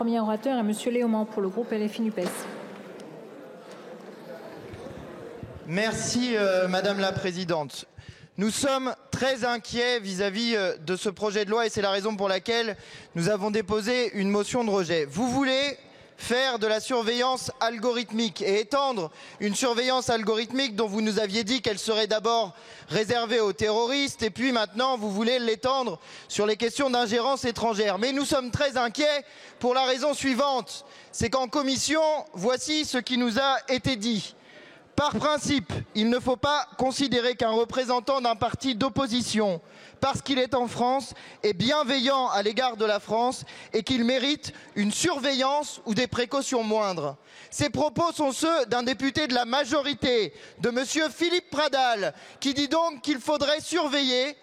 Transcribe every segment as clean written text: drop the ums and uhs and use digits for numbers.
premier orateur est Monsieur Léaumont pour le groupe LFI-NUPES. Merci Madame la Présidente. Nous sommes très inquiets vis-à-vis de ce projet de loi et c'est la raison pour laquelle nous avons déposé une motion de rejet. Vous voulez faire de la surveillance algorithmique et étendre une surveillance algorithmique dont vous nous aviez dit qu'elle serait d'abord réservée aux terroristes et puis maintenant vous voulez l'étendre sur les questions d'ingérence étrangère. Mais nous sommes très inquiets pour la raison suivante, c'est qu'en commission, voici ce qui nous a été dit. Par principe, il ne faut pas considérer qu'un représentant d'un parti d'opposition, parce qu'il est en France, est bienveillant à l'égard de la France et qu'il mérite une surveillance ou des précautions moindres. Ces propos sont ceux d'un député de la majorité, de monsieur Philippe Pradal, qui dit donc qu'il faudrait surveiller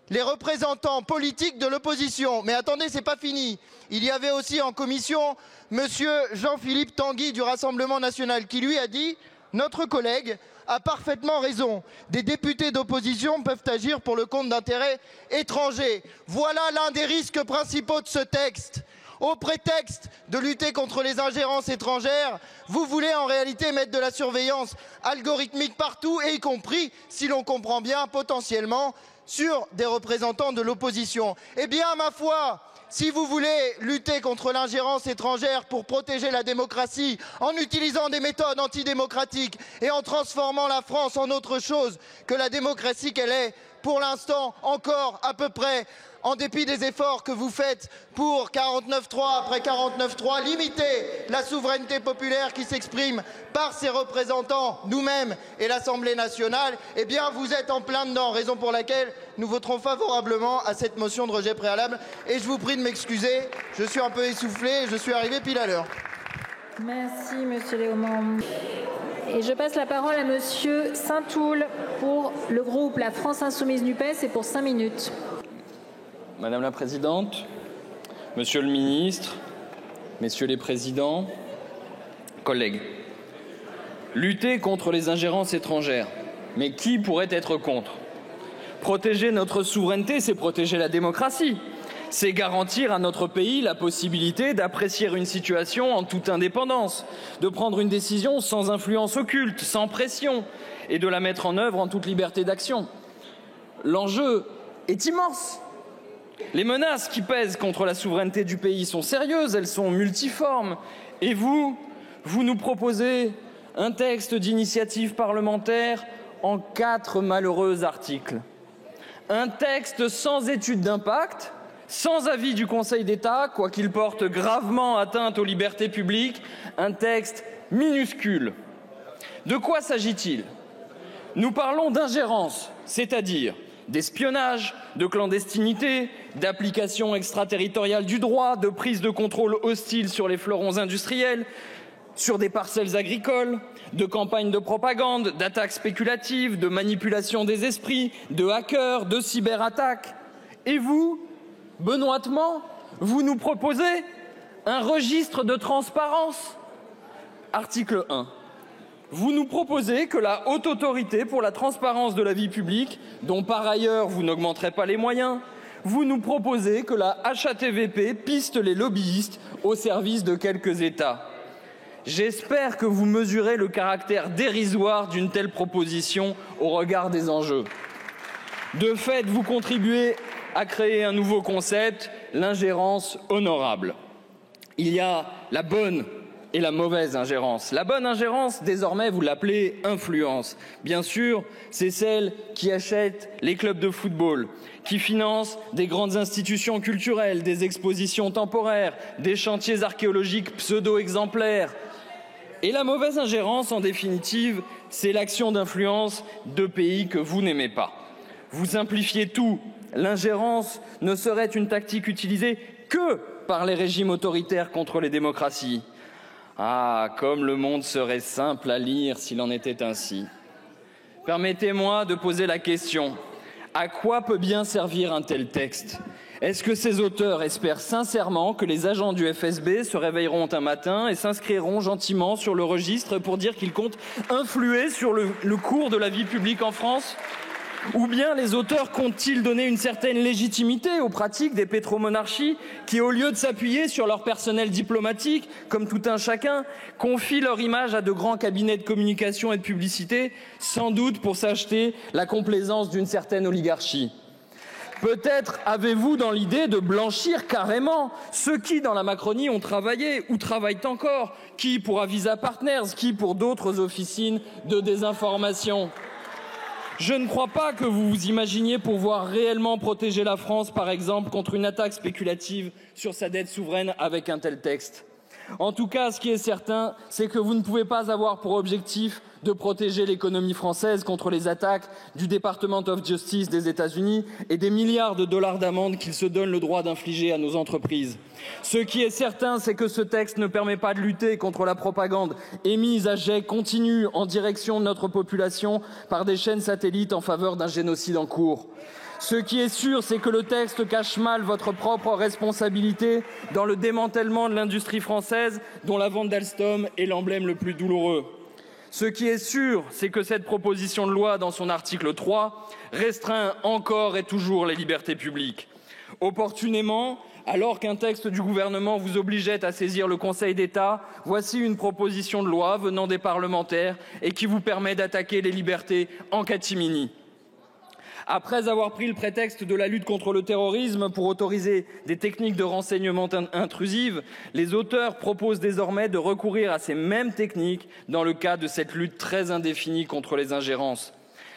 les représentants politiques de l'opposition. Mais attendez, c'est pas fini. Il y avait aussi en commission monsieur Jean-Philippe Tanguy du Rassemblement national qui lui a dit: notre collègue a parfaitement raison. Des députés d'opposition peuvent agir pour le compte d'intérêts étrangers. Voilà l'un des risques principaux de ce texte. Au prétexte de lutter contre les ingérences étrangères, vous voulez en réalité mettre de la surveillance algorithmique partout, et y compris, si l'on comprend bien, potentiellement sur des représentants de l'opposition. Eh bien, ma foi, si vous voulez lutter contre l'ingérence étrangère pour protéger la démocratie en utilisant des méthodes antidémocratiques et en transformant la France en autre chose que la démocratie qu'elle est, pour l'instant encore à peu près, en dépit des efforts que vous faites pour 49.3 après 49.3, limiter la souveraineté populaire qui s'exprime par ses représentants, nous-mêmes et l'Assemblée nationale, eh bien vous êtes en plein dedans, raison pour laquelle nous voterons favorablement à cette motion de rejet préalable. Et je vous prie de m'excuser, je suis un peu essoufflé et je suis arrivé pile à l'heure. Merci Monsieur Léaumont. Et je passe la parole à Monsieur Saint-Toul pour le groupe La France Insoumise NUPES et pour 5 minutes. Madame la Présidente, Monsieur le Ministre, Messieurs les Présidents, collègues, lutter contre les ingérences étrangères, mais qui pourrait être contre? Protéger notre souveraineté, c'est protéger la démocratie. C'est garantir à notre pays la possibilité d'apprécier une situation en toute indépendance, de prendre une décision sans influence occulte, sans pression, et de la mettre en œuvre en toute liberté d'action. L'enjeu est immense. Les menaces qui pèsent contre la souveraineté du pays sont sérieuses, elles sont multiformes. Et vous nous proposez un texte d'initiative parlementaire en 4 malheureux articles. Un texte sans étude d'impact, sans avis du Conseil d'État, quoiqu'il porte gravement atteinte aux libertés publiques, un texte minuscule. De quoi s'agit-il? Nous parlons d'ingérence, c'est-à-dire d'espionnage, de clandestinité, d'application extraterritoriale du droit, de prise de contrôle hostile sur les fleurons industriels, sur des parcelles agricoles, de campagnes de propagande, d'attaques spéculatives, de manipulation des esprits, de hackers, de cyberattaques. Et vous, benoîtement, vous nous proposez un registre de transparence. Article 1. Vous nous proposez que la Haute Autorité pour la transparence de la vie publique, dont par ailleurs vous n'augmenterez pas les moyens, vous nous proposez que la HATVP piste les lobbyistes au service de quelques États. J'espère que vous mesurez le caractère dérisoire d'une telle proposition au regard des enjeux. De fait, vous contribuez à créer un nouveau concept, l'ingérence honorable. Il y a la bonne et la mauvaise ingérence. La bonne ingérence, désormais, vous l'appelez influence. Bien sûr, c'est celle qui achète les clubs de football, qui finance des grandes institutions culturelles, des expositions temporaires, des chantiers archéologiques pseudo-exemplaires. Et la mauvaise ingérence, en définitive, c'est l'action d'influence de pays que vous n'aimez pas. Vous simplifiez tout. L'ingérence ne serait une tactique utilisée que par les régimes autoritaires contre les démocraties. Ah, comme le monde serait simple à lire s'il en était ainsi. Permettez-moi de poser la question. À quoi peut bien servir un tel texte? Est-ce que ses auteurs espèrent sincèrement que les agents du FSB se réveilleront un matin et s'inscriront gentiment sur le registre pour dire qu'ils comptent influer sur le cours de la vie publique en France? Ou bien les auteurs comptent-ils donner une certaine légitimité aux pratiques des pétromonarchies qui, au lieu de s'appuyer sur leur personnel diplomatique, comme tout un chacun, confient leur image à de grands cabinets de communication et de publicité, sans doute pour s'acheter la complaisance d'une certaine oligarchie? Peut-être avez-vous dans l'idée de blanchir carrément ceux qui, dans la Macronie, ont travaillé ou travaillent encore, qui pour Avisa Partners, qui pour d'autres officines de désinformation. Je ne crois pas que vous vous imaginiez pouvoir réellement protéger la France, par exemple, contre une attaque spéculative sur sa dette souveraine avec un tel texte. En tout cas, ce qui est certain, c'est que vous ne pouvez pas avoir pour objectif de protéger l'économie française contre les attaques du Department of Justice des États-Unis et des milliards de dollars d'amende qu'ils se donnent le droit d'infliger à nos entreprises. Ce qui est certain, c'est que ce texte ne permet pas de lutter contre la propagande émise à jet continu en direction de notre population par des chaînes satellites en faveur d'un génocide en cours. Ce qui est sûr, c'est que le texte cache mal votre propre responsabilité dans le démantèlement de l'industrie française, dont la vente d'Alstom est l'emblème le plus douloureux. Ce qui est sûr, c'est que cette proposition de loi, dans son article 3, restreint encore et toujours les libertés publiques. Opportunément, alors qu'un texte du gouvernement vous obligeait à saisir le Conseil d'État, voici une proposition de loi venant des parlementaires et qui vous permet d'attaquer les libertés en catimini. Après avoir pris le prétexte de la lutte contre le terrorisme pour autoriser des techniques de renseignement intrusives, les auteurs proposent désormais de recourir à ces mêmes techniques dans le cadre de cette lutte très indéfinie contre les ingérences.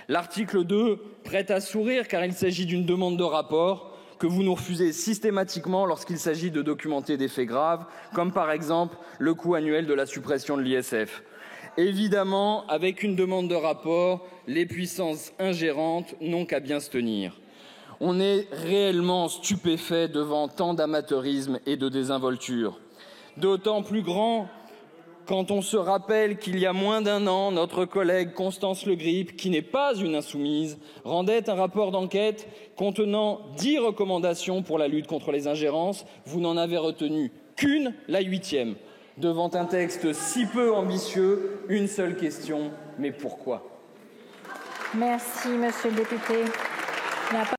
L'article 2 prête à sourire car il s'agit d'une demande de rapport que vous nous refusez systématiquement lorsqu'il s'agit de documenter des faits graves, comme par exemple le coût annuel de la suppression de l'ISF. Évidemment, avec une demande de rapport, les puissances ingérantes n'ont qu'à bien se tenir. On est réellement stupéfait devant tant d'amateurisme et de désinvolture. D'autant plus grand quand on se rappelle qu'il y a moins d'un an, notre collègue Constance Le Grip, qui n'est pas une insoumise, rendait un rapport d'enquête contenant 10 recommandations pour la lutte contre les ingérences. Vous n'en avez retenu qu'une, la 8e. Devant un texte si peu ambitieux, une seule question, mais pourquoi? Merci, monsieur le député.